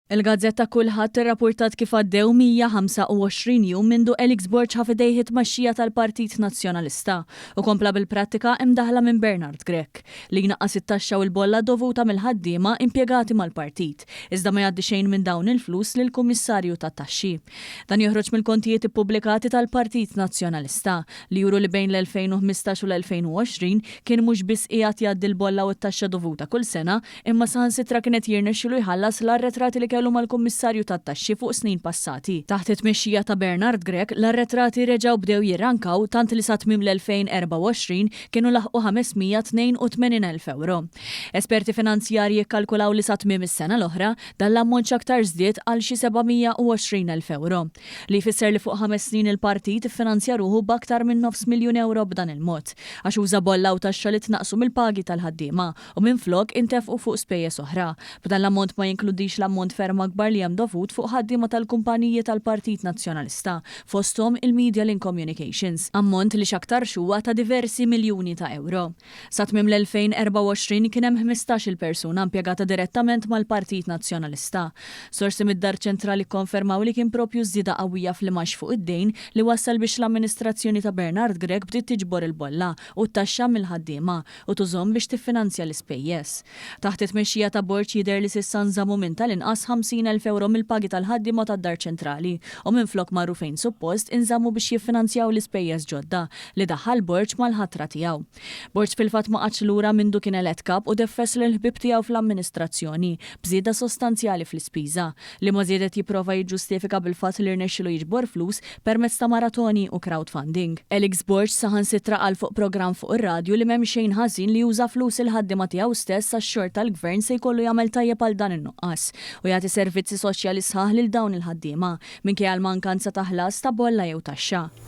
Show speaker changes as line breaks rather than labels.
Il-Gazzetta Kulħadd irrapportat kif għaddew 125 jum mindu Elix Borg ħafidejh it-tmexxija tal-Partit Nazzjonalista u kompla bil-prattika imdaħla minn Bernard Grech li jnaqqas it-taxxa u l-bolla dovuta mill-ħaddiema impjegati mal-partit, iżda ma jgħaddi xejn minn dawn il-flus lill-Kummissarju tat-Taxxi. Dan joħroġ mill-kontijiet ippubblikati tal-Partit Nazzjonalista li juru li bejn l-2015 u l-2020 kien mhux biss qiegħed jgħaddi l-bolla u t-taxxa dovuta kull sena, imma saħansitra kienet jirnexxielu jħallas l-arretrati li kellu mal-Kummissarju tat-Taxxi fuq snin passati. Taħt it-tmexxija ta' Bernard Grech, l-arretrati reġgħu bdew jirrankaw tant li sa tmiem l-2024 kienu laħqu 582,000 euro. Esperti finanzjarji jikkalkulaw li sa tmiem is-sena l-oħra dan l-ammont aktar żdied għal xi 720,000 euro. Li jfisser li fuq 5 snin il-partit iffinanzja ruħu b'aktar minn €900,000 b'dan il-mod, għax uża bolla u taxxa li tnaqsu mill-pagi tal-ħaddiema u minflok intefqu fuq spejjeż oħra. B'dan l-ammont ma jinkludix l-ammont ferm akbar li hemm dovut fuq ħaddiema tal-kumpaniji tal-Partit Nazzjonalista fosthom il-Media Link Communications, ammont li x'aktar xuwa ta' diversi miljuni ta' euro. Sa tmiem l-2024 kien hemm 15-il persuna impjegata direttament mal-Partit Nazzjonalista. Sorsi mid-Dar Ċentrali kkonfermaw li kien proprju żieda qawwija fl-imax fuq id-dejn li wassal biex l-amministrazzjoni ta' Bernard Grech bdiet tiġbor il-bolla u t-taxxa mill-ħaddiema u tużhom biex tiffinanzja l-ispejjeż. Taħt it-tmexxija ta' Borg jidher li s'issa nżammu minn tal-inqas 50,000 euro mill-pagi tal-ħaddiema tad-Dar Ċentrali u minflok marru fejn suppost inżammu biex jiffinanzjaw l-ispejjeż ġodda li daħħal Borg mal-ħatra tiegħu. Borg fil-fatt ma qatx lura mindu kien elett kap u deffess lill-ħbieb tiegħu fl-amministrazzjoni bżieda sostanzjali fl-ispiża li ma żiedet jipprova jiġġustifika bil-fatt li rnexxielu jiġbor flus permezz ta' maratoni u crowdfunding. Elix Borg saħansitra qal fuq programm fuq ir-radju li m'hemm xejn ħażin li juża flus il-ħaddiema tiegħu stess għax-xogħol tal-Gvern se jkollu jagħmel tajjeb għal dan in-nuqqas u jagħti servizzi soċjali sħaħ lil dawn il-ħaddiema minkejja l-mankanza ta' ħlas ta' bolla jew taxxa.